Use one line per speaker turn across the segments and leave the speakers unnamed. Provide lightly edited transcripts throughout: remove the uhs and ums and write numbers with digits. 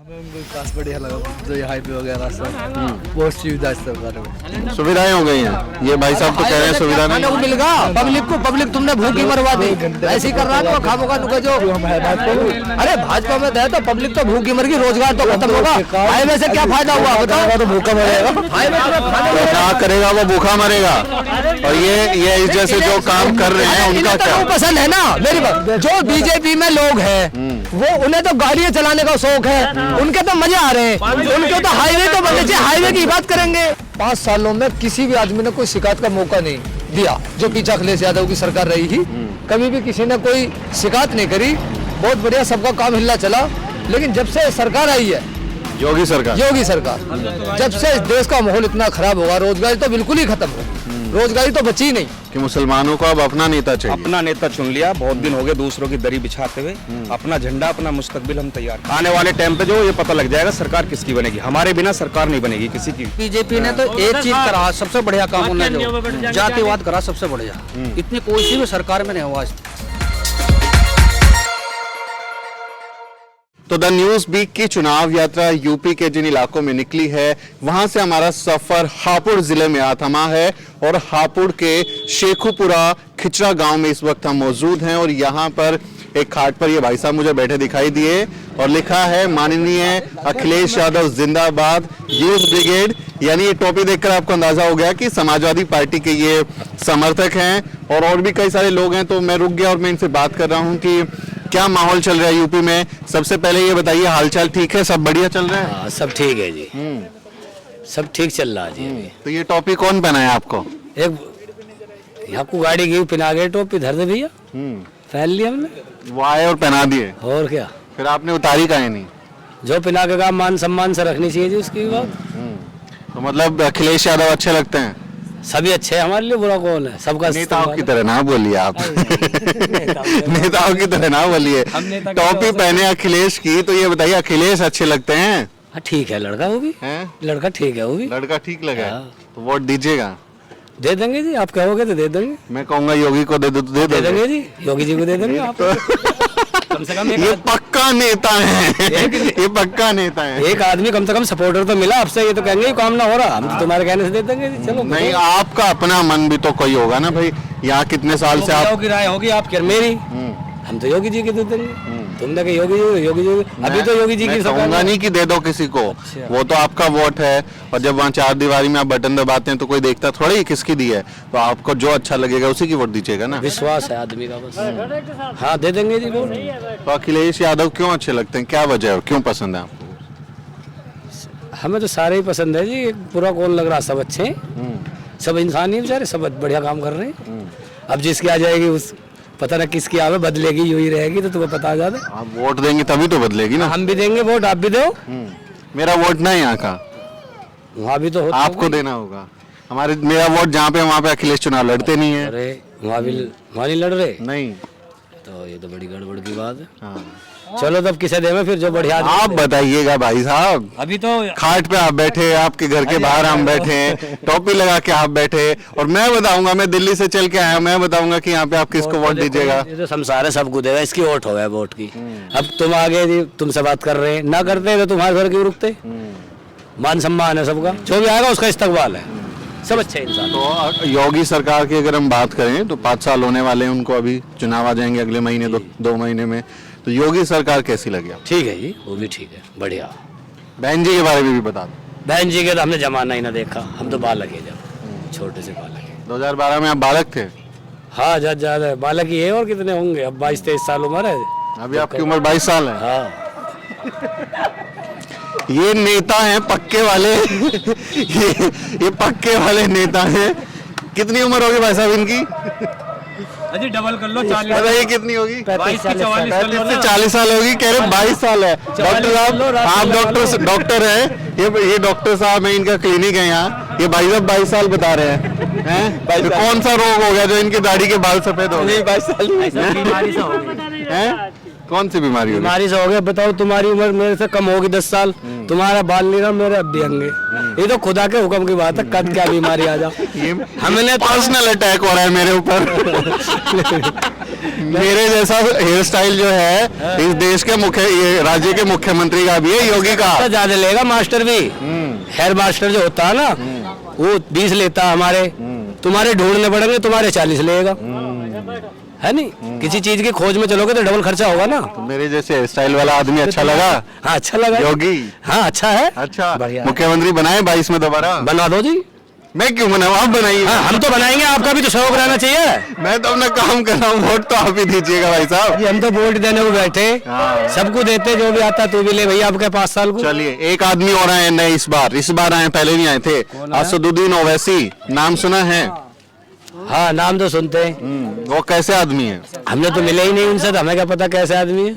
विकास बढ़िया लगा, जो ये हाईवे वगैरह सब बहुत सुविधा है सरकार में।
सुविधाएं हो गई हैं। ये भाई साहब तो कह रहे हैं सुविधा नहीं
को मिलेगा पब्लिक तुमने भूखी मरवा दी, ऐसी कर रहा है खामोगा नुका जो। अरे भाजपा में तो पब्लिक तो भूखी मर गई, रोजगार तो खत्म होगा। हाईवे से क्या फायदा हुआ बताओ? तो भूखा मरेगा, हाईवे
तो क्या करेगा वो, भूखा मरेगा। और ये इस जैसे जो काम कर रहे हैं उनका क्या
पसंद है ना मेरी बात। जो बीजेपी में लोग हैं वो उन्हें तो गाड़ियां चलाने का शौक है, उनके तो मजे आ रहे हैं, उनके तो हाईवे तो बनने चाहिए, हाईवे की बात करेंगे। 5 सालों में किसी भी आदमी ने कोई शिकायत का मौका नहीं दिया, जो पीछे अखिलेश यादव की सरकार रही थी। कभी भी किसी ने कोई शिकायत नहीं करी, बहुत बढ़िया सबका काम हिलना चला। लेकिन जब से सरकार आई है योगी सरकार, जब से देश का माहौल इतना खराब होगा, रोजगारी तो बिल्कुल ही खत्म हो, रोजगारी तो बची नहीं।
कि मुसलमानों को अब अपना नेता चाहिए,
अपना नेता चुन लिया। बहुत दिन हो गए दूसरों की दरी बिछाते हुए, अपना झंडा अपना मुस्तकबिल हम तैयार। आने वाले टाइम पे जो ये पता लग जाएगा सरकार किसकी बनेगी। हमारे बिना सरकार नहीं बनेगी किसी की।
बीजेपी ने तो एक चीज करा सबसे बढ़िया काम, उन्होंने जो जातिवाद करा सबसे बढ़िया। इतनी कोई सी भी सरकार में नहीं हुआ।
तो द न्यूज वीक की चुनाव यात्रा यूपी के जिन इलाकों में निकली है वहां से हमारा सफर हापुड़ जिले में थमा है और हापुड़ के शेखुपुरा खिचरा गांव में इस वक्त हम मौजूद हैं। और यहां पर एक खाट पर ये भाई साहब मुझे बैठे दिखाई दिए और लिखा है माननीय अखिलेश यादव जिंदाबाद यूथ ब्रिगेड। यानी ये टोपी देखकर आपको अंदाजा हो गया कि समाजवादी पार्टी के ये समर्थक हैं और भी कई सारे लोग हैं। तो मैं रुक गया और मैं इनसे बात कर रहा हूँ कि क्या माहौल चल रहा है यूपी में। सबसे पहले ये बताइए हालचाल ठीक है, सब बढ़िया चल रहा है?
हाँ, सब ठीक है जी, सब ठीक चल रहा है जी अभी।
तो ये टोपी कौन पहनाया आपको?
एक यहाँ को गाड़ी गई पिना गए टोपी धर दे भैया, पहन लिया हमने।
वो आए और पहना दिए,
और क्या
फिर आपने उतारी काहे नहीं?
जो पिना के काम मान सम्मान से रखनी चाहिए जी उसकी बात।
तो मतलब अखिलेश यादव अच्छे लगते हैं?
सभी अच्छे हैं हमारे लिए, बुरा कौन है? सबका
नेताओं की तरह ना बोलिए आप नेताओं की तरह ना बोलिए। टोपी पहने अखिलेश की, तो ये बताइए अखिलेश अच्छे लगते हैं?
हाँ ठीक है लड़का, वो भी लड़का ठीक है, वो भी
लड़का ठीक लगा। तो वोट दीजिएगा?
दे देंगे जी, आप कहोगे तो दे देंगे।
मैं कहूँगा योगी को दे दो तो दे
देंगे जी, योगी जी को दे देंगे आप। कम से कम
ये पक्का नेता है ये पक्का नेता है।
एक आदमी कम से कम सपोर्टर तो मिला आपसे, ये तो कहेंगे काम ना हो रहा, हम तो तुम्हारे कहने से दे देंगे। चलो
नहीं, आपका अपना मन भी तो कोई होगा ना भाई। यहाँ कितने साल से आप
की राय होगी आपकी मेरी, हम तो योगी जी के दे देंगे। तुमने कहा योगी जी अभी तो योगी जी की
कहूँगा नहीं कि दे दो किसी को। अच्छा। वो तो आपका वोट है और जब वहाँ 4 दीवारी में आप बटन दबाते हैं तो कोई देखता थोड़ी किसकी दी है। तो आपको जो अच्छा लगेगा उसी की वोट दीजिएगा ना।
विश्वास है आदमी का बस। हाँ दे देंगे जी वोट।
तो अखिलेश यादव क्यों अच्छे लगते हैं, क्या वजह है, क्यों पसंद है आपको?
हमें तो सारे ही पसंद है जी, पूरा कौन लग रहा, सब अच्छे हैं, सब इंसान ही बेचारे, सब बढ़िया काम कर रहे हैं। अब जिसकी आ जाएगी उस पता ना किसकी आवे, बदलेगी यूं ही रहेगी तो तुम्हें पता आ जाता है।
आप वोट देंगे तभी तो बदलेगी ना।
हम भी देंगे वोट, आप भी दो।
मेरा वोट ना यहाँ का,
वहाँ भी तो होता
आपको देना होगा। मेरा वोट जहाँ पे वहाँ पे अखिलेश चुनाव लड़ते नहीं है।
अरे वहाँ नहीं लड़ रहे
नहीं,
तो ये तो बड़ी गड़बड़ की बात है।
हाँ।
चलो तब किसे देवे फिर, जो बढ़िया
आप बताइएगा भाई साहब।
अभी तो
खाट पे आप बैठे, आपके घर के बाहर हम बैठे हैं, टोपी लगा के आप बैठे, और मैं बताऊंगा, मैं दिल्ली से चल के आया, मैं बताऊंगा कि यहाँ पे आप किसको वोट दीजिएगा।
ये तो संसार है, सबको देगा, इसकी वोट हो गया वोट की। अब तुम आगे जी तुमसे बात कर रहे हैं, ना करते तो तुम्हारे घर क्यों रुकते? मान सम्मान है सबका, जो भी आएगा उसका इस्तकबाल है, सब अच्छे इंसान।
तो योगी सरकार की अगर हम बात करें तो 5 साल होने वाले हैं उनको, अभी चुनाव आ जाएंगे अगले महीने, 2 महीने में। तो योगी सरकार कैसी लगी आपको?
ठीक है जी, वो भी ठीक है, बढ़िया।
बहन जी के बारे में भी बता दो।
बहन जी के तो हमने जमाना ही ना देखा, हम तो बालक है, जब छोटे से बालक है।
2012 में आप बालक थे?
हाँ ज्यादा बालक ही है, और कितने होंगे, अब 22-23 साल उम्र है
अभी। आपकी उम्र 22 साल है?
हाँ।
ये नेता हैं पक्के वाले ये पक्के वाले नेता हैं। कितनी उम्र होगी भाई साहब इनकी?
अजी डबल कर लो, 40।
बताइए कितनी होगी?
35 से
40 साल होगी। कह रहे 22 साल है। डॉक्टर साहब, आप डॉक्टर हैं, ये डॉक्टर साहब है, इनका क्लिनिक है यहाँ। ये भाई साहब 22 साल बता रहे हैं। तो कौन सा रोग हो गया जो इनके दाढ़ी के बाल सफेद हो गए? 22 साल कौन सी बीमारी होगी?
बीमारी से हो गया। बताओ तुम्हारी उम्र मेरे से कम होगी 10 साल, तुम्हारा बाल नहीं रहा, मेरे अब भी होंगे। ये तो खुदा के हुक्म की बात है, कद क्या बीमारी आ जाओ।
हमने पर्सनल अटैक हो रहा है मेरे ऊपर मेरे जैसा हेयर स्टाइल जो है इस देश के ये राज्य के मुख्यमंत्री का भी है, योगी का।
तो ज्यादा लेगा मास्टर भी, हेयर मास्टर जो होता है ना वो 20 लेता है हमारे, तुम्हारे ढूंढने पड़ेंगे, तुम्हारे 40 लेगा, है नहीं। किसी चीज की खोज में चलोगे तो डबल खर्चा होगा ना।
तो मेरे जैसे हेयर स्टाइल वाला आदमी अच्छा लगा?
हाँ अच्छा लगा।
योगी
हाँ अच्छा है।
अच्छा,
बढ़िया।
मुख्यमंत्री बनाए 22 में दोबारा?
बना दो जी।
मैं क्यों बनाऊं, आप बनाइए।
हाँ, हम तो बनाएंगे, आपका भी तो शौक रहना चाहिए।
मैं तो अपना काम कर रहा हूँ, वोट तो आप ही दीजिएगा भाई साहब।
हम तो वोट देने को बैठे, सबको देते, जो भी आता तू भी ले भैया, आपके 5 साल को।
चलिए, एक आदमी और आए नए इस बार आए, पहले नहीं आए थे। असदुद्दीन ओवैसी, नाम सुना है?
हाँ नाम तो सुनते हैं।
वो कैसे आदमी है?
हमने तो मिले ही नहीं उनसे, तो हमें क्या पता कैसे आदमी है।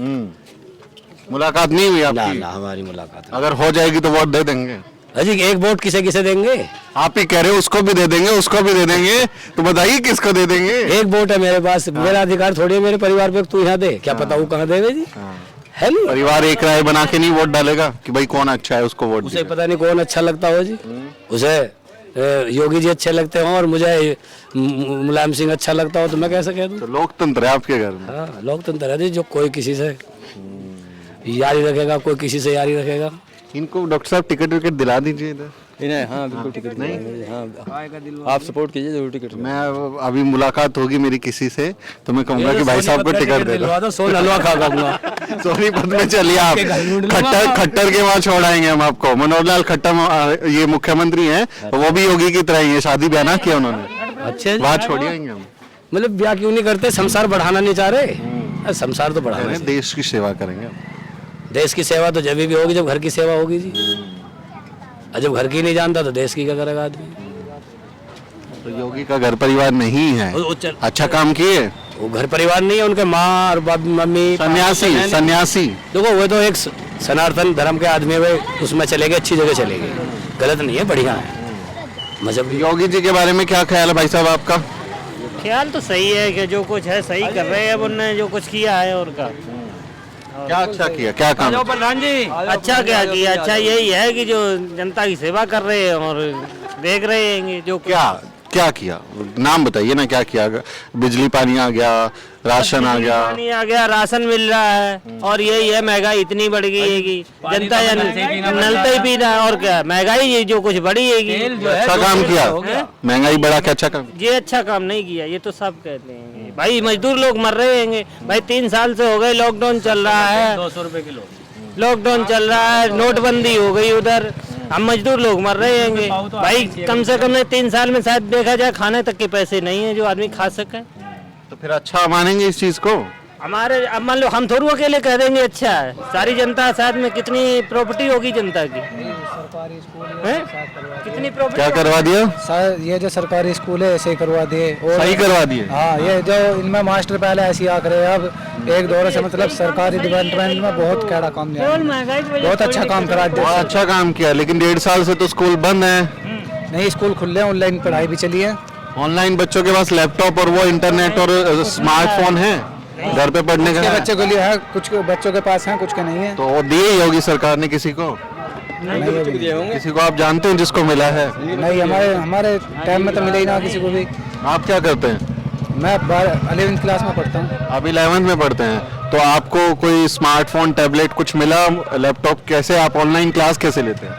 मुलाकात नहीं हुई
ना
आपकी?
ना हमारी मुलाकात
अगर हो जाएगी तो वोट दे देंगे?
अजी एक वोट किसे किसे देंगे?
आप ही कह रहे हो उसको भी दे देंगे, उसको भी दे देंगे, तो बताइए किसको दे देंगे?
एक वोट है मेरे पास, मेरा अधिकार थोड़ी है मेरे परिवार पे तू यहाँ दे, क्या पता वो कहाँ देवे जी, है नहीं।
परिवार एक राय बना के नहीं वोट डालेगा कि भाई कौन अच्छा है उसको वोट
उसे
दीजिए।
पता नहीं कौन अच्छा लगता हो जी, उसे योगी जी अच्छे लगते हो और मुझे मुलायम सिंह अच्छा लगता हो, तो मैं कैसे कह दूं।
तो लोकतंत्र है आपके घर में?
हाँ लोकतंत्र है जी, जो कोई किसी से यारी रखेगा, कोई किसी से यारी रखेगा।
इनको डॉक्टर साहब टिकट विकेट दिला दीजिए इधर।
इन्हें हाँ बिल्कुल टिकट नहीं, हाँ आप सपोर्ट कीजिए जरूर टिकट।
मैं अभी मुलाकात होगी मेरी किसी से तो मैं कहूंगा कि भाई साहब को टिकट दे दो।
सोन हलवा खा दूंगा।
सोनीपत में चलिए आप, खट्टर के वहाँ छोड़ाएंगे हम आपको। मनोहर लाल खट्टर ये मुख्यमंत्री हैं, वो भी योगी की तरह ही है, शादी ब्याह ना किया उन्होंने,
अच्छे
वहाँ छोड़िएंगे हम।
मतलब ब्याह क्यों नहीं करते, संसार बढ़ाना नहीं चाह रहे, संसार तो बढ़ाना है।
देश की सेवा करेंगे हम।
देश की सेवा तो जब भी होगी जब घर की सेवा होगी जी, और जब घर की नहीं जानता तो देश की क्या करेगा आदमी।
तो योगी का घर परिवार नहीं है, अच्छा काम किए।
वो घर परिवार नहीं है, उनके माँ और मम्मी
सन्यासी।
देखो वो तो एक सनातन धर्म के आदमी है, उसमें चले गए, अच्छी जगह चले गए, गलत नहीं है, बढ़िया है मजहब।
योगी जी के बारे में क्या ख्याल है भाई साहब आपका?
ख्याल तो सही है कि जो कुछ है सही कर रहे हैं, अब उन्होंने जो कुछ किया है और का
क्या अच्छा किया, क्या काम?
प्रधान जी अच्छा क्या किया, अच्छा यही है कि जो जनता की सेवा कर रहे हैं और देख रहे हैं जो
क्या किया, नाम बताइए ना, क्या किया? बिजली पानी आ गया, राशन आ गया,
पानी आ गया, राशन मिल रहा है, और यही है महंगाई इतनी बढ़ गई है कि जनता नलते ही पी रहा है, और क्या महंगाई जो कुछ बढ़ी है।
अच्छा काम किया, महंगाई बढ़ा के अच्छा काम।
ये अच्छा काम नहीं किया, ये तो सब कहते हैं भाई, मजदूर लोग मर रहे हैं भाई, 3 साल से हो गए लॉकडाउन चल रहा है, 200 रुपए किलो लॉकडाउन चल रहा है, नोटबंदी हो गई उधर, हम मजदूर लोग मर रहे हैं भाई, कम से कम 3 साल में शायद देखा जाए खाने तक के पैसे नहीं है जो आदमी खा सके।
तो फिर अच्छा मानेंगे इस चीज को?
हमारे अब मान लो हम थोड़ी अकेले कह देंगे अच्छा है, सारी जनता साथ में कितनी प्रॉपर्टी होगी जनता की, कितनी प्रॉपर्टी
क्या करवा दिया?
ये जो सरकारी स्कूल है ऐसे ही करवा दिए, और
सही करवा दिए।
हाँ ये जो इनमें मास्टर पहले ऐसे ही आ करे, अब एक दौर से मतलब सरकारी डिपार्टमेंट में बहुत कैड़ा काम दिया, बहुत अच्छा काम करा दिया।
बहुत अच्छा काम किया, लेकिन 1.5 साल से तो स्कूल बंद है।
नहीं स्कूल खुले, ऑनलाइन पढ़ाई भी चली है।
ऑनलाइन बच्चों के पास लैपटॉप और वो इंटरनेट और स्मार्टफोन है घर पे पढ़ने का?
बच्चों के लिए है, कुछ बच्चों के पास है, कुछ के नहीं है।
तो वो दिए योगी सरकार ने किसी को? किसी को आप जानते हैं जिसको मिला है?
नहीं हमारे टाइम में तो मिले ही ना किसी को भी।
आप क्या करते हैं?
मैं 11वीं क्लास में पढ़ता हूँ।
आप 11th में पढ़ते हैं, तो आपको कोई स्मार्टफोन टैबलेट कुछ मिला, लैपटॉप? कैसे आप ऑनलाइन क्लास कैसे लेते हैं?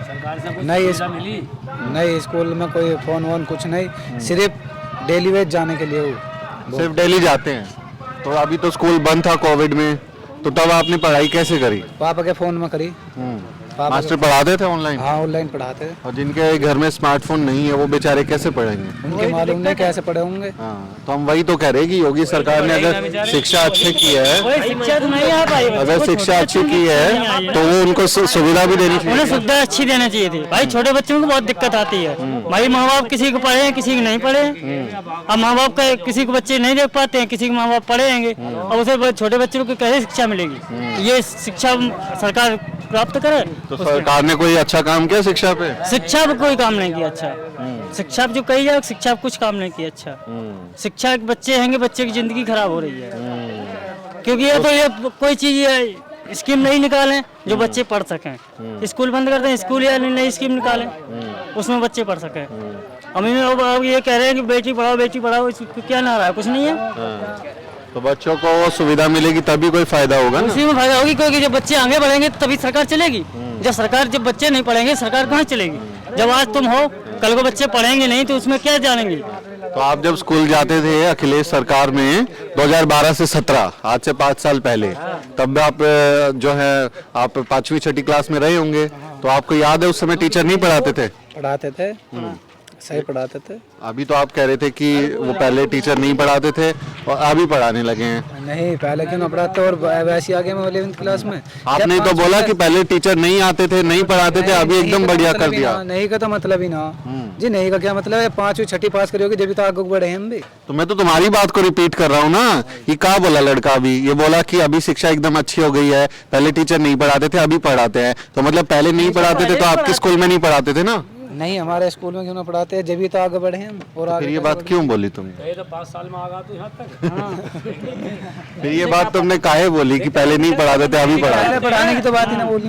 नहीं स्कूल में कोई फोन वोन कुछ नहीं, सिर्फ डेली वेज जाने के लिए
सिर्फ डेली जाते हैं। तो अभी तो स्कूल बंद था कोविड में, तो तब आपने पढ़ाई कैसे करी?
पापा के फोन में करी।
मास्टर पढ़ाते थे ऑनलाइन?
हाँ ऑनलाइन पढ़ाते थे।
और जिनके घर में स्मार्टफोन नहीं है वो बेचारे कैसे पढ़ेंगे?
उनके मालूम नहीं कैसे पढ़े होंगे।
हाँ, तो हम वही तो कह रहे हैं कि योगी सरकार ने अगर शिक्षा अच्छी की है, अगर शिक्षा अच्छी की है तो वो उनको सुविधा भी देनी चाहिए।
उन्हें सुविधा अच्छी देना चाहिए थी भाई, छोटे बच्चों को बहुत दिक्कत आती है भाई, माँ बाप किसी को पढ़े किसी को नहीं पढ़े, अब माँ बाप का किसी को बच्चे नहीं देख पाते हैं, किसी के माँ बाप पढ़ेंगे, और उसे छोटे बच्चों को कैसे शिक्षा मिलेगी? ये शिक्षा सरकार प्राप्त करे।
तो सरकार ने कोई अच्छा काम किया शिक्षा पे?
शिक्षा पे कोई काम नहीं किया अच्छा, शिक्षा पे जो कही जाए शिक्षा पे कुछ काम नहीं किया अच्छा। शिक्षा के बच्चे हैंगे, बच्चे की जिंदगी खराब हो रही है, क्योंकि ये कोई चीज स्कीम नहीं निकालें जो बच्चे पढ़ सकें। स्कूल बंद कर दें, स्कूल या नई स्कीम निकालें उसमें बच्चे पढ़ सकें। अब ये कह रहे हैं कि बेटी पढ़ाओ, इसको क्या ना रहा है, कुछ नहीं है।
तो बच्चों को वो सुविधा मिलेगी तभी कोई फायदा होगा ना।
उसी में फायदा होगी, क्योंकि जब बच्चे आगे बढ़ेंगे तभी सरकार चलेगी। जब बच्चे नहीं पढ़ेंगे सरकार कहाँ चलेगी। जब आज तुम हो कल को बच्चे पढ़ेंगे नहीं तो उसमें क्या जानेंगे।
तो आप जब स्कूल जाते थे अखिलेश सरकार में 2012 से 17, आज से 5 साल पहले, तब आप जो है आप 5वीं 6ठी क्लास में रहे होंगे, तो आपको याद है उस समय टीचर नहीं पढ़ाते थे?
पढ़ाते थे, सही पढ़ाते थे।
अभी तो आप कह रहे थे कि वो पहले टीचर नहीं पढ़ाते थे और अभी पढ़ाने लगे हैं।
नहीं, पहले क्यों ना पढ़ाते, और वैसे आगे में 11th क्लास में
आपने तो बोला कि पहले टीचर नहीं आते थे, नहीं पढ़ाते थे, अभी एकदम बढ़िया कर दिया।
नहीं का तो मतलब ही ना जी, नहीं का क्या मतलब है, 5वीं 6ठी पास करोगे जब तो आगे बढ़े हम भी।
तो मैं तो तुम्हारी बात को रिपीट कर रहा हूँ ना। ये क्या बोला लड़का अभी? ये बोला कि अभी शिक्षा एकदम अच्छी हो गई है, पहले टीचर नहीं पढ़ाते थे अभी पढ़ाते हैं। तो मतलब पहले नहीं पढ़ाते थे तो आपके स्कूल में नहीं पढ़ाते थे ना?
नहीं, हमारे स्कूल में क्यों ना पढ़ाते हैं, जब तो आगे बढ़े हम। और
फिर ये बात क्यों बोली तुमने?
ये तो 5 साल में आ गया तो यहाँ तक।
फिर ये बात तुमने काहे बोली कि पहले नहीं पढ़ाते थे अभी पढ़ाते?
पढ़ाने की तो बात ही ना बोली।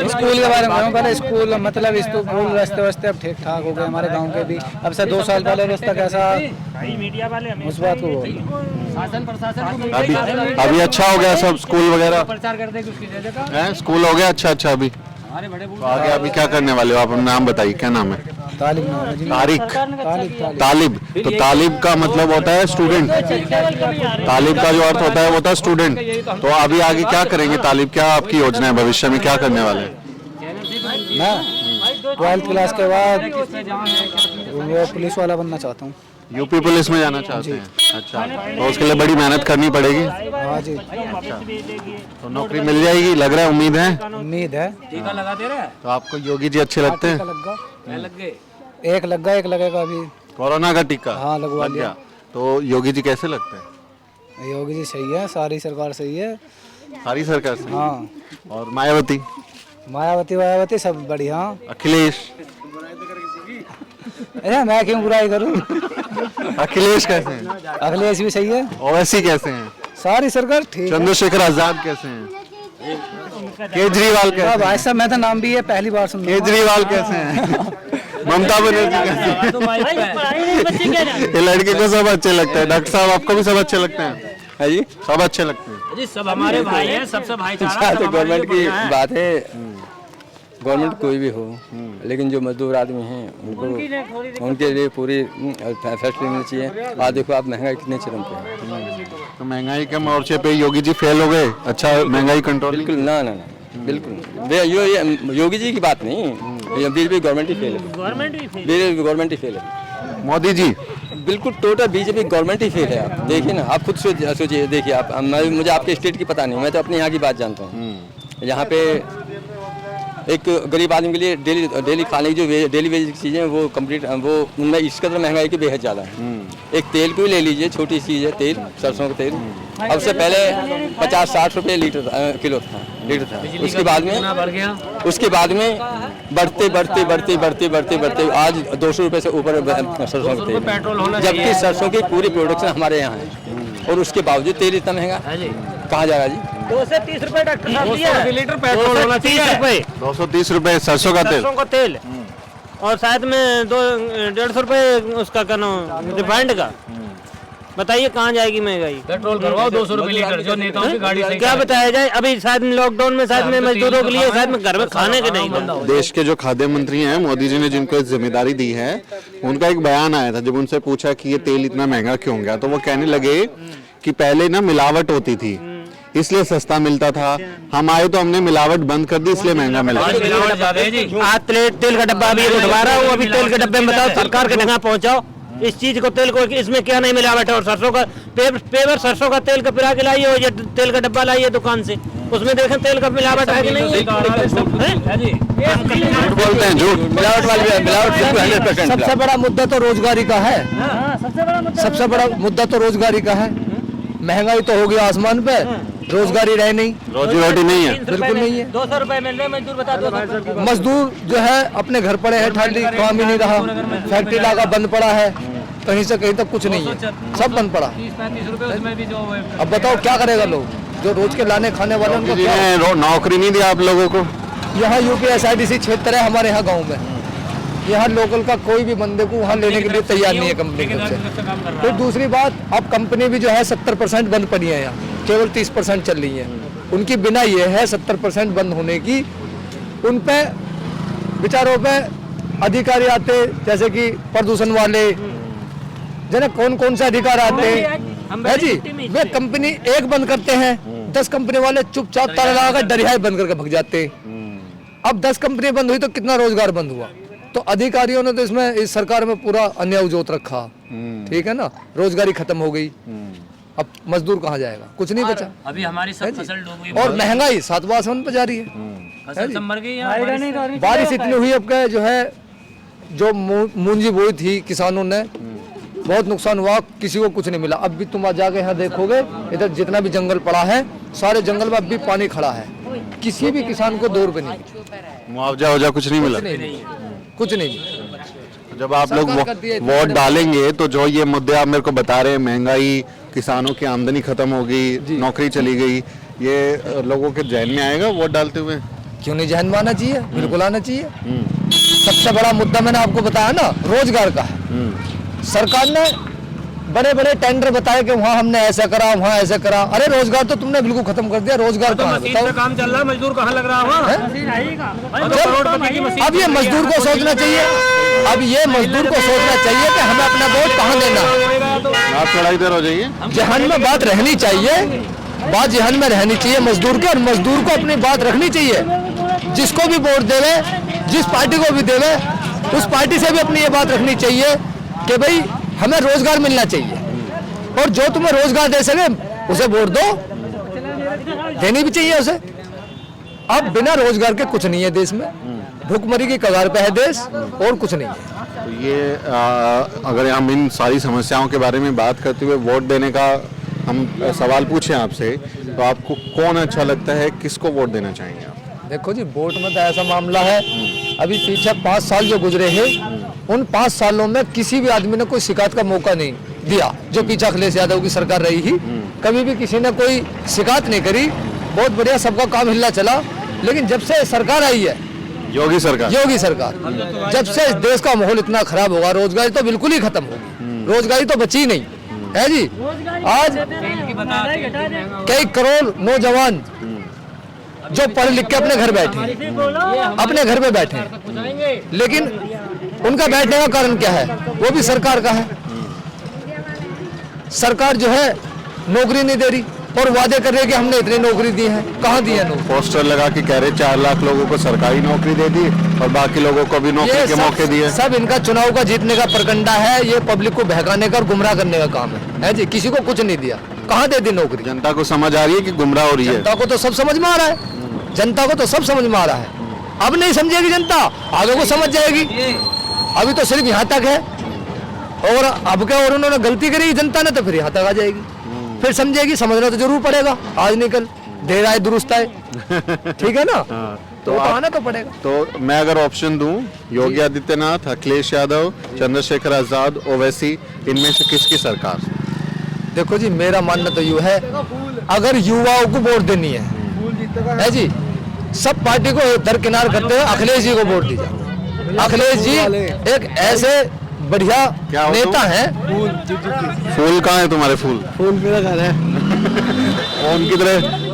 स्कूल के बारे में पहले स्कूल मतलब स्कूल रास्ते वास्ते अब ठीक ठाक हो गए हमारे गांव के भी। अब से 2 साल पहले रास्ता कैसा,
मीडिया वाले
उस बात को
शासन प्रशासन
अभी अच्छा हो गया सब स्कूल वगैरह?
प्रचार कर देगी उसकी जगह।
हैं स्कूल हो गया अच्छा अभी? तो आगे अभी क्या करने वाले हो आप? नाम बताइए, क्या नाम है?
तालिब नाम है जी।
तारिक? तालिब। तो तालिब का मतलब होता है स्टूडेंट। तालिब का जो अर्थ होता है वो होता है स्टूडेंट। तो अभी आगे क्या करेंगे तालिब? क्या आपकी योजना है भविष्य में, क्या करने वाले हैं?
मैं 12th क्लास के बाद वो पुलिस वाला बनना चाहता हूँ।
यूपी पुलिस में जाना चाहते हैं? अच्छा, तो उसके लिए बड़ी मेहनत करनी पड़ेगी।
हाँ जी,
तो नौकरी मिल जाएगी लग रहा है, उम्मीद है?
उम्मीद है।
टीका लगा दे रहा है।
तो आपको योगी जी अच्छे लगते हैं?
लग गए।
एक लगा, एक लगेगा अभी।
कोरोना का टीका?
हाँ, लगवा
लग
लिया।
गया। तो योगी जी कैसे लगते हैं?
योगी जी सही है, सारी सरकार सही है।
सारी सरकार से?
हाँ,
और मायावती?
मायावती सब बढ़िया।
अखिलेश?
अरे मैं क्यों बुराई करूं?
अखिलेश कैसे हैं?
अखिलेश भी सही है।
ओवैसी कैसे हैं?
सारी सरकार ठीक है।
चंद्रशेखर आजाद कैसे हैं? केजरीवाल कैसे हैं?
भाई साहब मैं तो नाम भी है पहली बार सुन रहा हूं।
केजरीवाल कैसे हैं? ममता बनर्जी कैसे हैं? ये लड़के को सब अच्छे लगते हैं। डॉक्टर साहब आपको भी सब अच्छे लगते हैं? है जी, सब अच्छे लगते हैं
जी, सब हमारे भाई हैं, सबसे भाईचारा।
तो गवर्नमेंट की बात है, गवर्नमेंट कोई भी हो, लेकिन जो मजदूर आदमी हैं उनको उनके लिए पूरी फैसिलिटी मिलनी चाहिए। आज देखो आप महंगाई कितने चरम पे है।
तो महंगाई के मोर्चे पे योगी जी फेल हो गए। अच्छा, महंगाई कंट्रोल?
बिल्कुल ना, बिल्कुल ये योगी जी की बात नहीं, ये बीजेपी गवर्नमेंट ही फेल है। गवर्नमेंट ही फेल है।
मोदी जी?
बिल्कुल टोटल बीजेपी गवर्नमेंट ही फेल है। आप देखिए ना, आप खुद सोचिए, देखिए आप। मुझे आपके स्टेट की पता नहीं, मैं तो अपने यहाँ की बात जानता हूँ। यहाँ पे एक गरीब आदमी के लिए डेली खाने की जो डेली वेज की चीज़ें वो कंप्लीट, वो उनमें इस कदर महंगाई की बेहद ज़्यादा है। एक तेल को ही ले लीजिए, छोटी चीज़ है तेल, सरसों का तेल। अब से पहले 50-60 रुपये किलो था। उसके बाद में बढ़ते आज 200 रुपये से ऊपर सरसों का तेल, जबकि सरसों की पूरी प्रोडक्शन हमारे यहाँ है और उसके बावजूद तेल इतना महंगा कहाँ जाएगा जी?
230 रुपए डॉक्टर साहब दिया। लीटर पेट्रोल होना चाहिए।
230 रुपए सरसों का तेल?
सरसों का तेल और साथ में 150 रुपए उसका रिफाइंड का। बताइए कहाँ जाएगी महंगाई?
पेट्रोल करवाओ 200 रुपए लीटर, जो नेताओं की गाड़ी सही
क्या बताया जाए? अभी शायद लॉकडाउन में शायद में मजदूरों के लिए शायद में घर में खाने के नहीं।
देश के जो खाद्य मंत्री हैं मोदी जी ने जिनको इस जिम्मेदारी दी है, उनका एक बयान आया था। जब उनसे पूछा कि ये तेल इतना महंगा क्यों गया, तो वो कहने लगे कि पहले ना मिलावट होती थी इसलिए सस्ता मिलता था, हम आए तो हमने मिलावट बंद कर दी इसलिए महंगा मिला।
आज तेल का डब्बा अभी उठवा रहा हूँ, अभी तेल के डब्बे में बताओ सरकार के ढंगा पहुँचाओ इस चीज को, तेल को, इसमें क्या नहीं मिलावट है। और सरसों का पेवर सरसों का तेल का पिरा के लाइए और ये तेल का डब्बा लाइए दुकान से, उसमें देखें तेल का मिलावट है कि नहीं।
बोलते हैं झूठ,
मिलावट वाली मिलावट 100%।
सबसे बड़ा मुद्दा तो रोजगारी का है। सबसे बड़ा मुद्दा तो रोजगारी का है। महंगाई तो हो गई आसमान पे, रोजगारी रहे नहीं,
रोजी रोटी नहीं है,
बिल्कुल नहीं है।
200 रुपए मिल रहे मजदूर, बता दो।
मजदूर जो है अपने घर पड़े हैं, ठाली काम ही नहीं रहा, फैक्ट्री लागा बंद पड़ा है, कहीं से कहीं तक कुछ नहीं है, सब बंद पड़ा।
30-35 रुपए उसमें भी जो
अब बताओ क्या करेगा लोग, जो रोज के लाने खाने वाले उनको क्या?
नौकरी नहीं दी आप लोगों को।
यहाँ यूपी SIDC क्षेत्र है हमारे यहाँ गाँव में, यहाँ लोकल का कोई भी बंदे को वहाँ लेने के लिए तैयार नहीं है कंपनी की तरफ से। फिर दूसरी बात, अब कंपनी भी जो है 70% बंद पड़ी है यहाँ, केवल 30% चल रही है। उनकी बिना ये है 70% बंद होने की, उन पे विचारों पे अधिकारी आते, जैसे कि प्रदूषण वाले, जने कौन कौन से अधिकार आते हैं है जी, वे कंपनी एक बंद करते हैं, 10 कंपनी वाले चुपचाप ताला लगा कर डरियाई बंद करके भग जाते हैं। अब 10 कंपनी बंद हुई तो कितना रोजगार बंद हुआ। तो अधिकारियों ने तो इसमें, इस सरकार में पूरा अन्याय जोत रखा, ठीक है ना, रोजगारी खत्म हो गई। अब मजदूर कहाँ जाएगा, कुछ नहीं बचा।
अभी हमारी सब फसल डूब गई
और महंगाई 7वां आसमान पर जा रही है।
फसल सब मर गई।
बारिश इतनी हुई अब क्या जो है, जो मूंजी बोई थी किसानों ने, बहुत नुकसान हुआ, किसी को कुछ नहीं मिला। अब भी तुम आज जाके यहाँ देखोगे, इधर जितना भी जंगल पड़ा है, सारे जंगल में अब भी पानी खड़ा है, किसी भी किसान को 2 रुपए नहीं,
मुआवजा कुछ नहीं मिला,
कुछ नहीं।
जब आप लोग
सरकार करती है इतना
वोट डालेंगे तो जो ये मुद्दे आप मेरे को बता रहे हैं, महंगाई, किसानों की आमदनी खत्म हो गई, नौकरी चली गई, ये लोगों के जहन में आएगा वोट डालते हुए?
क्यों नहीं जहन में आना चाहिए, बिल्कुल आना चाहिए। सबसे बड़ा मुद्दा मैंने आपको बताया ना, रोजगार का है। सरकार ने बड़े बड़े टेंडर बताए कि वहाँ हमने ऐसा करा, वहाँ ऐसा करा। अरे रोजगार तो तुमने बिल्कुल खत्म कर दिया। रोजगार कहाँ है बताओ?
काम चल रहा है, मजदूर कहाँ लग रहा है?
अब ये मजदूर को सोचना चाहिए, अब ये मजदूर को सोचना चाहिए कि हमें अपना वोट कहाँ देना।
आप थोड़ा इधर हो जाइए।
जहन में बात रहनी चाहिए, बात जहन में रहनी चाहिए मजदूर की, और मजदूर को अपनी बात रखनी चाहिए। जिसको भी वोट देवे, जिस पार्टी को भी देवे, उस पार्टी से भी अपनी ये बात रखनी चाहिए कि भाई हमें रोजगार मिलना चाहिए, और जो तुम्हें रोजगार दे सके उसे वोट दो, देनी भी चाहिए उसे। अब बिना रोजगार के कुछ नहीं है देश में, भूखमरी की कगार पे है देश, और कुछ नहीं है।
तो ये अगर हम इन सारी समस्याओं के बारे में बात करते हुए वोट देने का हम सवाल पूछें आपसे, तो आपको कौन अच्छा लगता है, किसको वोट देना चाहेंगे आप?
देखो जी, वोट में तो ऐसा मामला है, अभी पीछे 5 साल जो गुजरे हैं, उन 5 सालों में किसी भी आदमी ने कोई शिकायत का मौका नहीं दिया। जो पीछे अखिलेश यादव की सरकार रही ही, कभी भी किसी ने कोई शिकायत नहीं करी, बहुत बढ़िया सबका काम हिलना चला। लेकिन जब से सरकार आई है, योगी सरकार, जब से इस देश का माहौल इतना खराब होगा, रोजगारी तो बिल्कुल ही खत्म होगी, रोजगारी तो बची नहीं है जी। आज कई करोड़ नौजवान जो पढ़ लिख के अपने घर बैठे हैं, लेकिन उनका बैठने का कारण क्या है? वो भी सरकार का है। सरकार जो है नौकरी नहीं दे रही, और वादे कर रही है कि हमने इतनी नौकरी दी है, कहाँ दी है नौकरी?
पोस्टर लगा के कह रहे 4 लाख लोगों को सरकारी नौकरी दे दी, और बाकी लोगों को भी नौकरी के मौके दिए।
सब इनका चुनाव का जीतने का प्रकंडा है, ये पब्लिक को बहकाने का और गुमराह करने का काम है जी। किसी को कुछ नहीं दिया, कहाँ दे दी नौकरी?
जनता को समझ आ रही है कि गुमराह हो रही है?
जनता को तो सब समझ में आ रहा है, जनता को तो सब समझ में आ रहा है। अब नहीं समझेगी जनता, आगे को समझ जाएगी। अभी तो सिर्फ यहाँ तक है, और अब क्या, और उन्होंने गलती करी जनता ने, तो फिर यहाँ तक आ जाएगी, फिर समझेगी। समझना तो जरूर पड़ेगा, आज नहीं कल, देर आए दुरुस्त आए, ठीक है ना? तो आना तो पड़ेगा।
तो मैं अगर ऑप्शन दूं, योगी आदित्यनाथ, अखिलेश यादव, चंद्रशेखर आजाद, ओवैसी, इनमें से किसकी सरकार?
देखो जी, मेरा मानना तो यूँ है, अगर युवाओं को वोट देनी है जी, सब पार्टी को दरकिनार करते हुए अखिलेश जी को वोट दीजिए। अखिलेश जी एक ऐसे बढ़िया नेता हैं।
फूल कहाँ है तुम्हारे? फूल
मेरा घर है।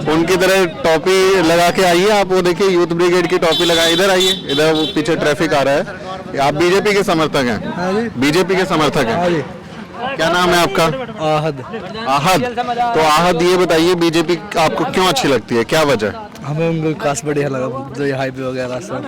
उनकी तरह टोपी लगा के आइए आप, वो देखिए यूथ ब्रिगेड की टोपी लगाए। इधर आइए, इधर वो पीछे ट्रैफिक आ रहा है। आप बीजेपी के समर्थक हैं? बीजेपी के समर्थक हैं। क्या नाम है आपका?
आहद।
तो आहद, ये बताइए बीजेपी आपको क्यों अच्छी लगती है, क्या वजह?
हमें उनका विकास बढ़िया लगा, जो ये हाईवे वगैरह सब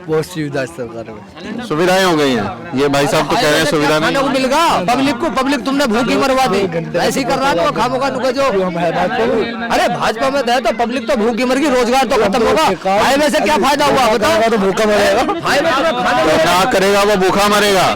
बहुत सुविधा सरकार में,
सुविधाएं हो गई हैं। ये भाई साहब तो कह रहे हैं सुविधा नहीं
मिल गया पब्लिक तुमने भूखी मरवा दी, ऐसी कर रहा है खामोगा नुका जो। अरे भाजपा में तो पब्लिक तो भूखी मर गई, रोजगार तो खत्म होगा, हाईवे से क्या फायदा हुआ बताओ? तो भूखा मरेगा, हाईवे
तो क्या करेगा वो? भूखा मरेगा।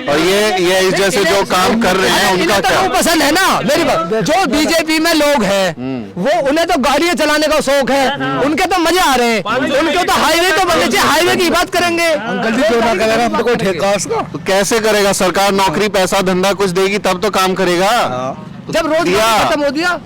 और ये इस जैसे जो काम कर रहे हैं उनका क्या
पसंद है ना? मेरी बात, जो बीजेपी में लोग हैं वो, उन्हें तो गाड़ियां चलाने का शौक है, उनके तो मजे आ रहे हैं, उनके तो हाईवे तो बनने चाहिए, हाईवे की बात करेंगे। अंकल जी क्यों ना करेगा, आपको कोई ठेका उसका?
तो कैसे करेगा? सरकार नौकरी, पैसा, धंधा कुछ देगी तब तो काम करेगा।
जब रोजगार खत्म हो दिया,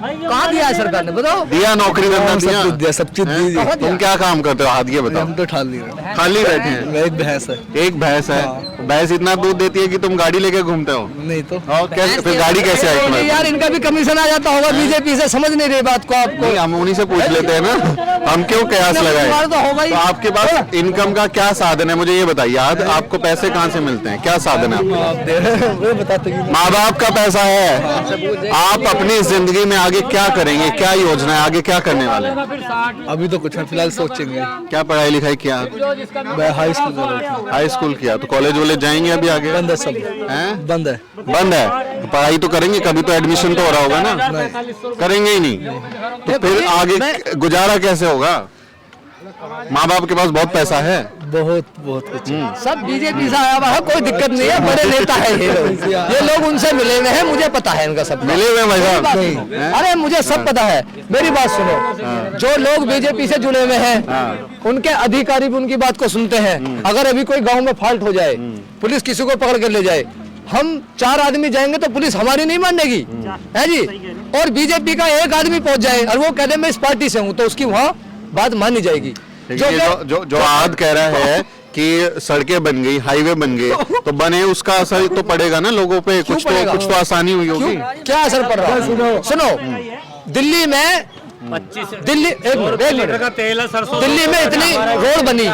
कहाँ दिया है सरकार ने बताओ?
दिया नौकरी धंधा दिया?
सब कुछ दिया, सब चीज दी दी।
हैं? तुम क्या काम करते हो हाथ ये बताओ?
हम तो ठाल लिए,
खाली रहते हैं।
एक भैंस है।
एक भैंस है, भैंस इतना दूध देती है कि तुम गाड़ी लेके घूमते हो?
नहीं तो
और कैसे फिर गाड़ी कैसे आई तुम्हारे?
यार इनका भी कमीशन आ जाता होगा बीजेपी से, समझ नहीं रही बात को आपको।
नहीं, हम उन्हीं से पूछ लेते हैं ना, हम क्यों कयास लगाए?
तो होगा ही।
तो आपके पास इनकम का क्या साधन है, मुझे ये बताइए। आज आपको पैसे कहाँ से मिलते हैं, क्या साधन है आपका?
आप दे रहे हैं, वो बताते कि
माँ बाप का पैसा है। आप अपनी जिंदगी में आगे क्या करेंगे, क्या योजना है, आगे क्या करने वाले हैं?
अभी तो कुछ फिलहाल सोचेंगे।
क्या पढ़ाई लिखाई किया?
मैं हाई स्कूल कर रहा था।
हाई स्कूल किया, तो कॉलेज वॉलेज जाएंगे अभी आगे?
बंद है सब,
हैं?
बंद है।
बंद है तो पढ़ाई तो करेंगे, कभी तो एडमिशन तो हो रहा होगा ना? करेंगे ही नहीं, तो फिर आगे गुजारा कैसे होगा? माँ बाप के पास बहुत पैसा है,
बहुत बहुत कुछ।
सब बीजेपी से आया हुआ है, कोई दिक्कत नहीं है, बड़े नेता है ये लोग उनसे मिले हुए हैं, मुझे पता है इनका सब।
मिले हुए भाई साहब?
नहीं, अरे मुझे सब पता है, मेरी बात सुनो। जो लोग बीजेपी से जुड़े हुए हैं उनके अधिकारी भी उनकी बात को सुनते हैं। अगर अभी कोई गांव में फॉल्ट हो जाए, पुलिस किसी को पकड़ कर ले जाए, हम 4 आदमी जाएंगे तो पुलिस हमारी नहीं मानेगी, है जी। और बीजेपी का एक आदमी पहुंच जाए और वो कह दे मैं इस पार्टी से हूँ, तो उसकी वहाँ बात मानी जाएगी।
जो आहद कह रहा है कि सड़कें बन गई, हाईवे बन गए, तो बने उसका असर तो पड़ेगा ना लोगों पे, कुछ तो आसानी हुई होगी।
क्या असर पड़ रहा है? सुनो, दिल्ली में
25
दिल्ली एक मिनट
का तेल है सरसों।
दिल्ली में इतनी रोड बनी,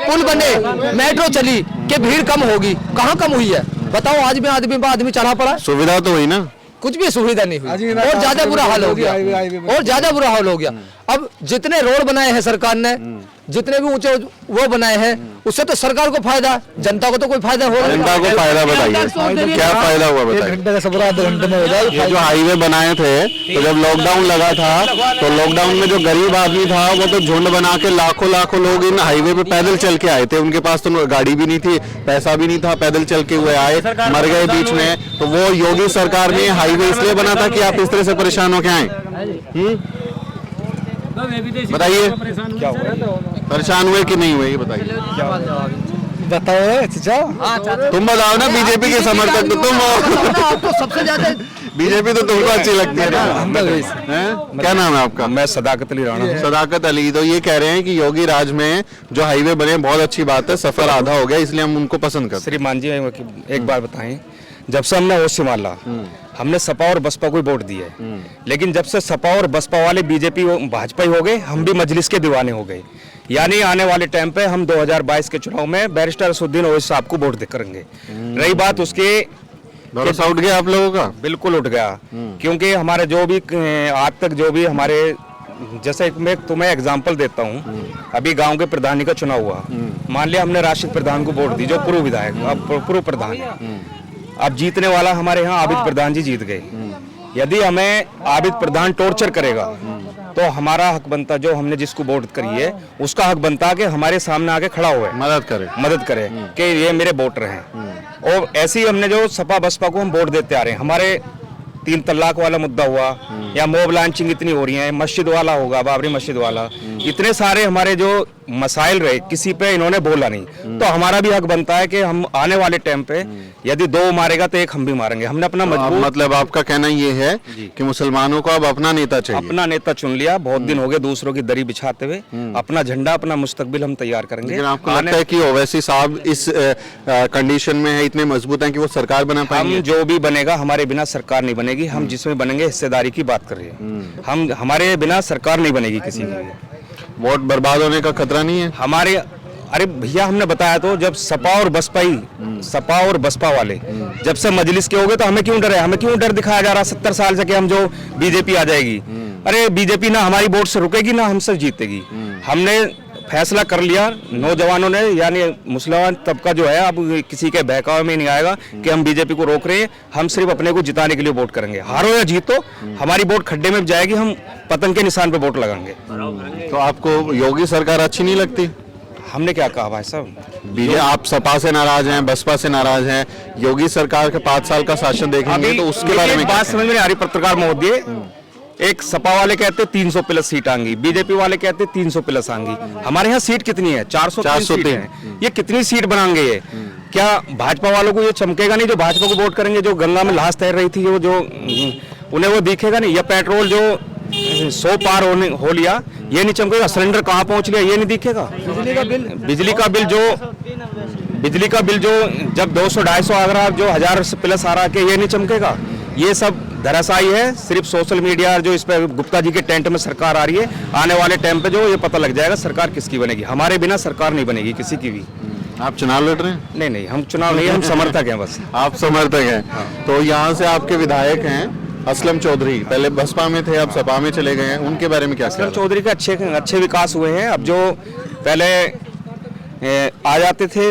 पुल बने, मेट्रो चली कि भीड़ कम होगी। कहाँ कम हुई है बताओ? आज भी आदमी चढ़ा पड़ा।
सुविधा तो हुई ना,
कुछ भी सुविधा नहीं हुई और ज्यादा बुरा हाल हो गया, और ज्यादा बुरा हाल हो गया। अब जितने रोड बनाए हैं सरकार ने, जितने भी ऊंचे वो बनाए हैं, उससे तो सरकार को फायदा, जनता को तो कोई फायदा हो नहीं।
जनता को फायदा बताइए, क्या फायदा हुआ
1
बताइए?
घंटे का सफर आधे घंटे में हो जाए।
ये जो हाईवे बनाए थे, तो जब लॉकडाउन लगा था, तो लॉकडाउन में जो गरीब आदमी था वो तो झुंड बना के लाखों लोग इन हाईवे पे पैदल चल के आए थे। उनके पास तो गाड़ी भी नहीं थी, पैसा भी नहीं था, पैदल चल के हुए आए, मर गए बीच में। तो वो योगी सरकार ने हाईवे इसलिए बना था कि आप इस तरह से परेशान होके आए? बताइए, परेशान हुए कि नहीं हुए, ये बताइए।
बताओ चाचा,
तुम बताओ ना, बीजेपी के समर्थक तो तुम हो।
आपको सबसे ज्यादा
बीजेपी तो तुमको अच्छी लगती है ना? हैं? क्या नाम है आपका?
मैं सदाकत अली राणा हूँ।
सदाकत अली। तो ये कह रहे हैं कि योगी राज में जो हाईवे बने बहुत अच्छी बात है, सफर आधा हो गया, इसलिए हम उनको पसंद करते
श्रीमान जी एक बार बताएं, जब से हमने होश संभाला, हमने सपा और बसपा को वोट दिए, लेकिन जब से सपा और बसपा वाले बीजेपी भाजपा हो गए, हम भी मजलिस के दीवाने हो गए। यानी आने वाले टाइम पे हम 2022 के चुनाव में बैरिस्टर असदुद्दीन ओवैसी साहब को वोट करेंगे। रही बात उसके,
भरोसा उठ गया आप लोगों का?
बिल्कुल उठ गया, क्योंकि हमारे जो भी आज तक जो भी हमारे, जैसे मैं तुम्हें एग्जांपल देता हूँ, अभी गांव के प्रधानी का चुनाव हुआ, मान लिया हमने राशिद प्रधान को वोट दी, जो पूर्व विधायक, अब पूर्व प्रधान, अब जीतने वाला हमारे यहाँ आबिद प्रधान जी जीत गए। यदि हमें आबिद प्रधान टॉर्चर करेगा तो हमारा हक बनता, जो हमने जिसको वोट करी है उसका हक बनता कि हमारे सामने आके खड़ा हुआ है, मदद करे कि ये मेरे वोटर हैं। और ऐसे ही हमने जो सपा बसपा को हम वोट देते आ रहे हैं, हमारे 3 तलाक वाला मुद्दा हुआ, या मॉब लॉन्चिंग इतनी हो रही है, मस्जिद वाला होगा, बाबरी मस्जिद वाला, इतने सारे हमारे जो मसाइल रहे, किसी पे इन्होंने बोला नहीं। तो हमारा भी हक बनता है कि हम आने वाले टाइम पे यदि 2 मारेगा तो 1 हम भी मारेंगे। हमने अपना मजबूत,
मतलब आपका कहना ये है कि मुसलमानों को अब अपना नेता चाहिए,
अपना नेता चुन लिया। बहुत दिन हो गए दूसरों की दरी बिछाते हुए, अपना झंडा, अपना मुस्तकबिल हम तैयार करेंगे।
लेकिन आपको लगता है कि ओवैसी साहब इस कंडीशन में है, इतने मजबूत हैं कि वो सरकार बना पाएंगे?
हम जो भी बनेगा हमारे बिना सरकार नहीं बनेगी। हम जिसमें बनेंगे हिस्सेदारी की बात कर रहे हैं, हम हमारे बिना सरकार नहीं बनेगी किसी की।
वोट बर्बाद होने का खतरा नहीं है
हमारे? अरे भैया, हमने बताया तो, जब सपा और बसपा वाले जब से मजलिस के हो गए, तो हमें क्यों डर है? हमें क्यों डर दिखाया जा रहा 70 साल से कि हम जो बीजेपी आ जाएगी? अरे बीजेपी ना हमारी वोट से रुकेगी ना हमसे जीतेगी। हमने फैसला कर लिया, नौजवानों ने, यानी मुसलमान तबका जो है, अब किसी के बहकावे में नहीं आएगा कि हम बीजेपी को रोक रहे हैं। हम सिर्फ अपने को जिताने के लिए वोट करेंगे, हारो या जीतो हमारी वोट खड्डे में जाएगी, हम पतंग के निशान पे वोट लगाएंगे।
तो आपको योगी सरकार अच्छी नहीं लगती?
हमने क्या कहा भाई साहब?
बीजेपी, आप सपा से नाराज हैं, बसपा से नाराज हैं, योगी सरकार के 5 साल का शासन देखेंगे तो उसके बारे में
बात समझ में आ रही? पत्रकार महोदय, एक सपा वाले कहते 300 प्लस सीट आएंगी, बीजेपी वाले कहते 300 प्लस आएंगी। हमारे यहाँ सीट कितनी है? 403 सीट है। ये कितनी सीट बनाएंगे? ये क्या भाजपा वालों को ये चमकेगा नहीं जो भाजपा को वोट करेंगे? जो गंगा में लाश तैर रही थी, वो जो उन्हें वो दिखेगा नहीं। या पेट्रोल जो 100 पार हो लिया ये नहीं चमकेगा, सिलेंडर कहाँ पहुंच लिया ये नहीं दिखेगा। बिजली का बिल जो जब 200-250 आ रहा जो 1000 से प्लस आ रहा है ये नहीं चमकेगा। ये सब धराशायी है, सिर्फ सोशल मीडिया जो इस पर गुप्ता जी के टेंट में सरकार आ रही है। आने वाले टाइम पे जो ये पता लग जाएगा सरकार किसकी बनेगी। हमारे बिना सरकार नहीं बनेगी किसी की भी।
आप चुनाव लड़ रहे हैं?
नहीं, हम चुनाव नहीं, हम समर्थक हैं बस।
आप समर्थक हैं। तो यहाँ से आपके विधायक हैं असलम चौधरी, पहले बसपा में थे, अब सपा में चले गए हैं, उनके बारे में क्या?
असलम चौधरी के अच्छे विकास हुए हैं। अब जो पहले आ जाते थे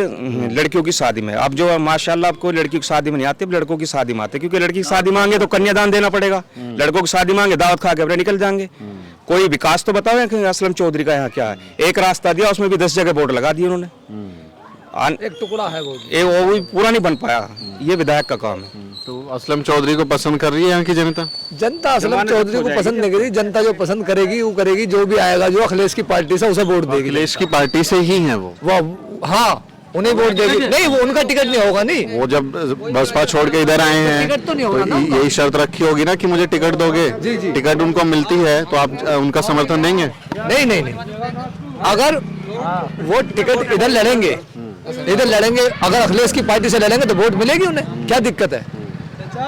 लड़कियों की शादी में, अब जो माशाल्लाह आपको लड़कियों की शादी में नहीं आते, अब लड़कों की शादी में आते, क्योंकि लड़की की शादी मांगे तो कन्यादान देना पड़ेगा, लड़कों की शादी मांगे दावत खा के अपने निकल जाएंगे। कोई विकास तो बताओ कि असलम चौधरी का यहाँ क्या है। एक रास्ता दिया उसमें भी 10 जगह बोर्ड लगा दिए उन्होंने,
एक टुकड़ा है वो
भी पूरा नहीं बन पाया। ये विधायक का काम है।
तो असलम चौधरी को पसंद कर रही है यहाँ की जनता?
जनता असलम चौधरी को पसंद नहीं करेगी। जनता जो पसंद करेगी वो करेगी, जो भी आएगा जो अखिलेश की पार्टी से उसे वोट देगी।
अखिलेश की पार्टी से ही है वो?
हाँ, उन्हें वोट देगी। नहीं, वो उनका टिकट नहीं होगा। नहीं,
वो जब बसपा छोड़ के इधर आए हैं
टिकट तो नहीं होगा ना।
यही शर्त रखी होगी ना कि मुझे टिकट दोगे। टिकट उनको मिलती है तो आप उनका समर्थन देंगे?
नहीं, अगर वो टिकट इधर लड़ेंगे, अगर अखिलेश की पार्टी से लड़ेंगे तो वोट मिलेगी उन्हें, क्या दिक्कत है?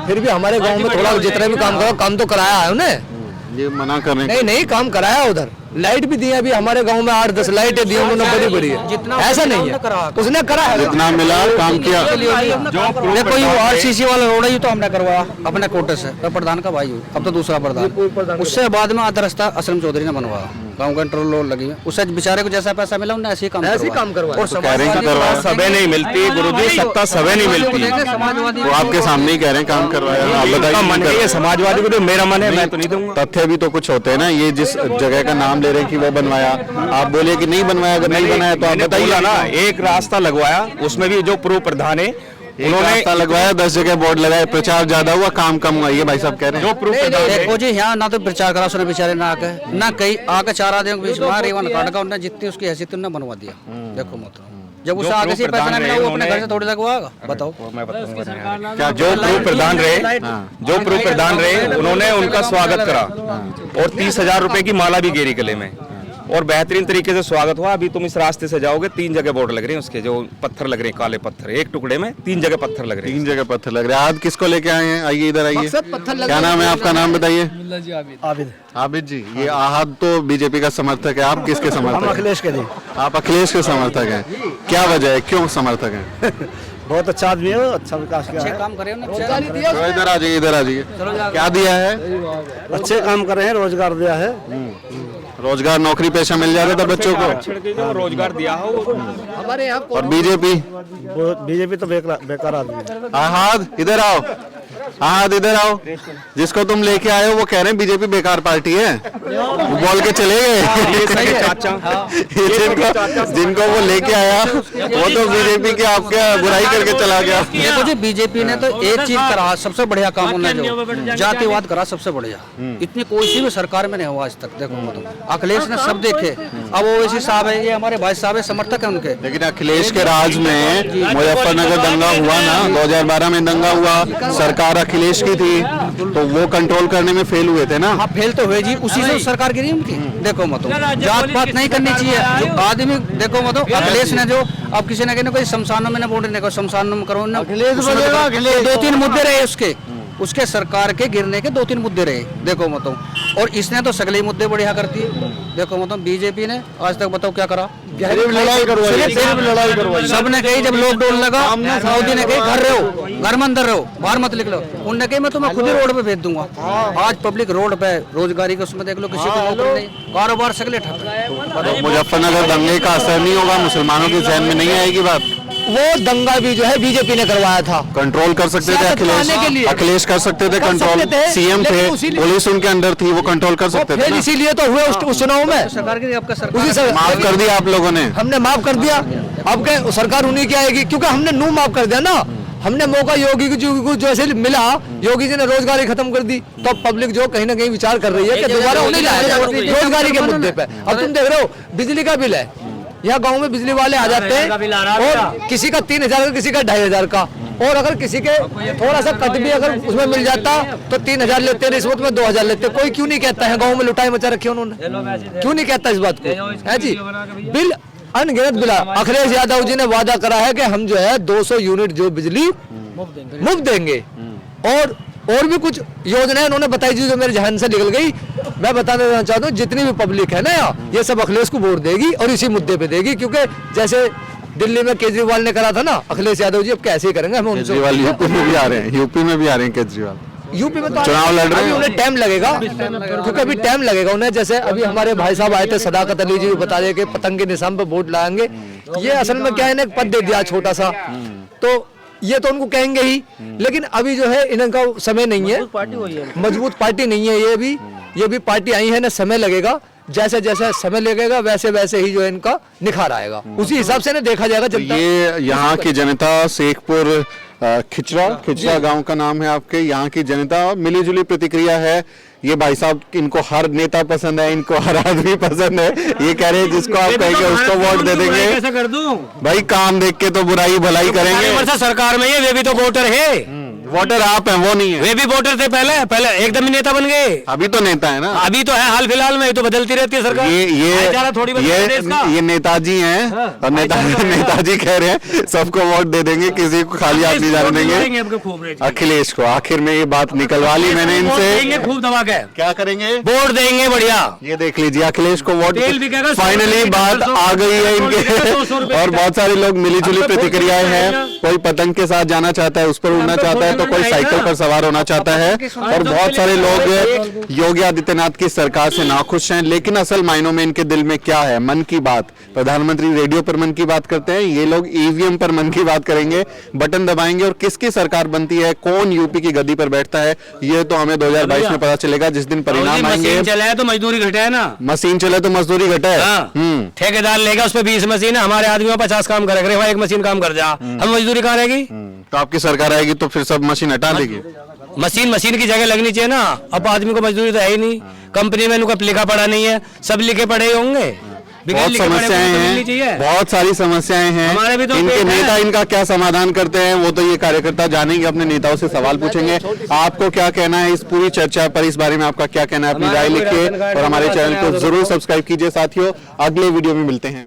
फिर भी हमारे गांव में थोड़ा जितना भी काम तो कराया है उन्हें।
ये मना करने?
नहीं, काम कराया उधर। लाइट भी दी है, अभी हमारे गांव में 8-10 लाइटें दी उन्होंने, बड़ी है। ऐसा नहीं है, उसने करा है,
जितना मिला काम किया।
देखो ये आरसीसी वाला रोड है, ये तो हमने करवाया अपने कोटे से, मैं प्रधान का भाई हूँ, अब तो दूसरा प्रधान। उससे बाद में आधा रास्ता असलम चौधरी ने बनवाया, गांव कंट्रोल रोड लगी है, उससे बेचारे को जैसा पैसा मिला उन्हें ऐसे ही काम करवाया।
और
सभे नहीं मिलती गुरुजी, सत्ता सभे नहीं मिलती।
वो आपके सामने ही कह रहे हैं काम करवाया। आप बताइए,
समाजवादी को तो मेरा मन है, मैं तो नहीं दूंगा।
तथ्य भी तो कुछ होते हैं ना। ये जिस जगह का नाम ले रहे हैं कि वो बनवाया, आप बोलिए कि नहीं बनवाया। अगर नहीं बनाया तो आप बताइए ना।
एक रास्ता लगवाया, उसमें भी जो पूर्व प्रधान है
उन्होंने रास्ता लगवाया, 10 जगह बोर्ड लगाए, प्रचार ज्यादा हुआ, काम कम हुआ। ये भाई साहब कह रहे हैं।
देखो जी, यहाँ ना तो प्रचार करा उसने बेचारे ना आके, ना कहीं आके 4 आदमियों के बीच में रेवन काट का उन्होंने जितनी उसकी हैसियत उन्होंने बनवा दिया। देखो मतलब जब उसे आगे से पैसा मिला वो अपने घर से थोड़ी लगवाएगा। बताओ,
क्या जो पूर्व प्रधान रहे उन्होंने उनका स्वागत करा और 30,000 रुपए की माला भी गेरी गले में, और बेहतरीन तरीके से स्वागत हुआ। अभी तुम इस रास्ते से जाओगे 3 जगह बोर्ड लग रहे हैं उसके, जो पत्थर लग रहे हैं, काले पत्थर, एक टुकड़े में 3 जगह पत्थर लग रहे हैं।
3 जगह पत्थर लग रहे हैं। आज किसको लेके आए हैं? आइए इधर आइए। क्या नाम है आपका? नाम बताइए। आबिद जी। ये आहद तो बीजेपी का समर्थक है, आप किसके समर्थक हैं?
अखिलेश के लिए।
आप अखिलेश के समर्थक हैं, क्या वजह है, क्यों समर्थक हैं?
बहुत अच्छा आदमी है, अच्छा विकास किया है।
काम करे
तो इधर आ जाइए, इधर आ जाइए। क्या दिया है?
अच्छे काम कर रहे हैं, रोजगार दिया है।
रोजगार, नौकरी पेशा मिल जाता था बच्चों को,
रोजगार दिया हो
हमारे यहाँ।
और
बीजेपी तो बेकार आदमी है।
आहद इधर आओ, आहद इधर आओ। जिसको तुम लेके आए हो वो कह रहे हैं बीजेपी बेकार पार्टी है, वो बोल के चले गए। जिनको वो लेके आया वो तो बीजेपी के आपके बुराई करके चला गया।
देखो जी, बीजेपी ने तो एक चीज करा, सबसे बढ़िया काम उन्होंने जो जातिवाद करा, सबसे बढ़िया। इतनी कोई सी भी सरकार में नहीं हुआ आज तक। देखो मतलब अखिलेश ने सब देखे। अब ओवैसी साहब है, ये हमारे भाई साहब है, समर्थक है उनके।
लेकिन अखिलेश के राज में मुजफ्फरनगर दंगा हुआ ना, 2012 में दंगा हुआ, सरकार अखिलेश की थी, तो वो कंट्रोल करने में फेल हुए थे ना।
हाँ, फेल तो हुए जी, उसी से सरकार गिरी उनकी। देखो मतलब जात पात नहीं करनी चाहिए जो आदमी। देखो मतलब अखिलेश ने जो, अब किसी ने कोई शमशानों में वोट नहीं, शमशान में करो, 2-3 मुद्दे रहे उसके सरकार के गिरने के 2-3 मुद्दे रहे। देखो मतलब, और इसने तो सगले मुद्दे बढ़िया करती है। देखो मतलब बीजेपी ने आज तक बताओ क्या करा?
लड़ाई करवाई।
सबने कही जब लॉकडाउन लगा, मोदी ने कही घर रहो, घर में अंदर रहो, बाहर मत निकलो। उनने कही मैं तुम्हें खुद ही रोड पे भेज दूंगा। आज पब्लिक रोड पे, रोजगारी के उसमें देख लो, किसी को नौकरी नहीं, कारोबार सगले ठप।
मुजफ्फरनगर दंगे का असर नहीं होगा, मुसलमानों के जहन में नहीं आएगी बात।
वो दंगा भी जो है बीजेपी ने करवाया था।
कंट्रोल कर सकते थे अखिलेश कर सकते थे कंट्रोल, सीएम थे, पुलिस उनके अंडर थी, वो कंट्रोल कर सकते थे।
इसीलिए तो हुए उस चुनाव में।
सरकार की आपका
माफ कर दिया आप लोगों ने,
हमने माफ कर दिया। अब क्या सरकार उन्हीं की आएगी, क्योंकि हमने नू माफ कर दिया ना। हमने मौका योगी को जैसे मिला, योगी जी ने रोजगारी खत्म कर दी, तो अब पब्लिक जो कहीं ना कहीं विचार कर रही है कि दोबारा उन्हें लाया रोजगारी के मुद्दे पे। अब तुम देख रहे हो बिजली का बिल है, यहाँ गांव में बिजली वाले आ जाते हैं और किसी का 3,000 का, किसी का 2,500 का। और अगर किसी के थोड़ा सा कट भी अगर उसमें मिल जाता तो 3,000 लेते, रिश्वत में 2,000 लेते। कोई क्यों नहीं कहता है गाँव में लुटाई मचा रखी उन्होंने, क्यों नहीं कहता इस बात को, है जी। बिल अनगिनत बिला अखिलेश यादव जी ने वादा करा है कि हम जो है 200 यूनिट जो बिजली मुफ्त देंगे, और भी कुछ योजनाएं उन्होंने बताई जी जो मेरे जहन से निकल गई। मैं बताना चाहता हूँ जितनी भी पब्लिक है ना यहाँ, ये सब अखिलेश को वोट देगी और इसी मुद्दे पे देगी, क्योंकि जैसे दिल्ली में केजरीवाल ने करा था ना, अखिलेश यादव जी अब कैसे ही करेंगे। हम
केजरीवाल यूपी में भी आ रहे हैं, यूपी में भी आ रहे हैं केजरीवाल,
यूपी में तो
चुनाव लड़ रहे हैं,
उन्हें टाइम लगेगा, क्योंकि अभी टाइम लगेगा उन्हें। जैसे अभी हमारे भाई साहब आए थे सदाकत अली जी, बता रहे कि पतंग के निशान पे वोट लगाएंगे। ये असल में क्या है, इन्हें पद दे दिया छोटा सा, तो ये तो उनको कहेंगे ही, लेकिन अभी जो है इनका समय नहीं है, मजबूत पार्टी नहीं है। ये भी पार्टी आई है ना, समय लगेगा, जैसे जैसे समय लगेगा वैसे वैसे ही जो है इनका निखार आएगा, उसी हिसाब से ना देखा जाएगा।
तो ये यहाँ की जनता, शेखपुर खिचरा गांव का नाम है आपके, यहाँ की जनता मिली जुली प्रतिक्रिया है। ये भाई साहब, इनको हर नेता पसंद है, इनको हर आदमी पसंद है। ये कह रहे हैं जिसको आप कहेंगे उसको वोट दे देंगे।
कैसे कर दूं?
भाई काम देख के तो बुराई भलाई करेंगे।
सरकार में वे भी तो वोटर है,
वोटर आप हैं, वो नहीं है।
वे भी वोटर थे पहले एकदम ही नेता बन गए।
अभी तो नेता है ना,
अभी तो है हाल फिलहाल में, तो बदलती रहती है सरकार।
ये नेताजी हैं, और नेताजी कह रहे हैं सबको वोट दे देंगे, किसी को खाली हाथ नहीं जाने देंगे। अखिलेश को आखिर में ये बात निकलवा ली मैंने इनसे,
खूब दबा के
क्या करेंगे,
वोट देंगे बढ़िया।
ये देख लीजिए अखिलेश को वोट, फाइनली बात आ गई है इनके। और बहुत सारे लोग मिली जुली प्रतिक्रियाएं हैं, कोई पतंग के साथ जाना चाहता है, उस पर उड़ना चाहता है, तो कोई साइकिल पर सवार होना चाहता है, और बहुत सारे लोग योगी आदित्यनाथ की सरकार से नाखुश हैं। लेकिन असल मायनों में इनके दिल में क्या है, मन की बात। प्रधानमंत्री रेडियो पर मन की बात करते हैं, ये लोग ईवीएम पर मन की बात करेंगे, बटन दबाएंगे और किसकी सरकार बनती है, कौन यूपी की गद्दी पर बैठता है, ये तो हमें 2022 में पता चलेगा, जिस दिन परिणाम आएंगे।
मशीन चले तो मजदूरी घटे है ना,
मशीन चले तो मजदूरी घटे।
ठेकेदार लेगा उस पर 20 मशीन है, हमारे आदमियों 50 काम करेगा, वहाँ एक मशीन काम कर जा, हम मजदूरी कहाँ रहेगी।
तो आपकी सरकार आएगी तो फिर सब मशीन हटा देगी।
मशीन की जगह लगनी चाहिए ना। अब आदमी को मजदूरी तो है ही नहीं, कंपनी में उनका लिखा पढ़ा नहीं है, सब लिखे पढ़े होंगे।
बहुत समस्याएं हैं, बहुत सारी समस्याएं हैं।
हमारे भी तो
इनके नेता इनका क्या समाधान करते हैं वो तो ये कार्यकर्ता जानेंगे, अपने नेताओं से सवाल पूछेंगे। आपको क्या कहना है इस पूरी चर्चा पर, इस बारे में आपका क्या कहना है, अपनी राय लिखिए और हमारे चैनल को जरूर सब्सक्राइब कीजिए। साथियों, अगले वीडियो में मिलते हैं।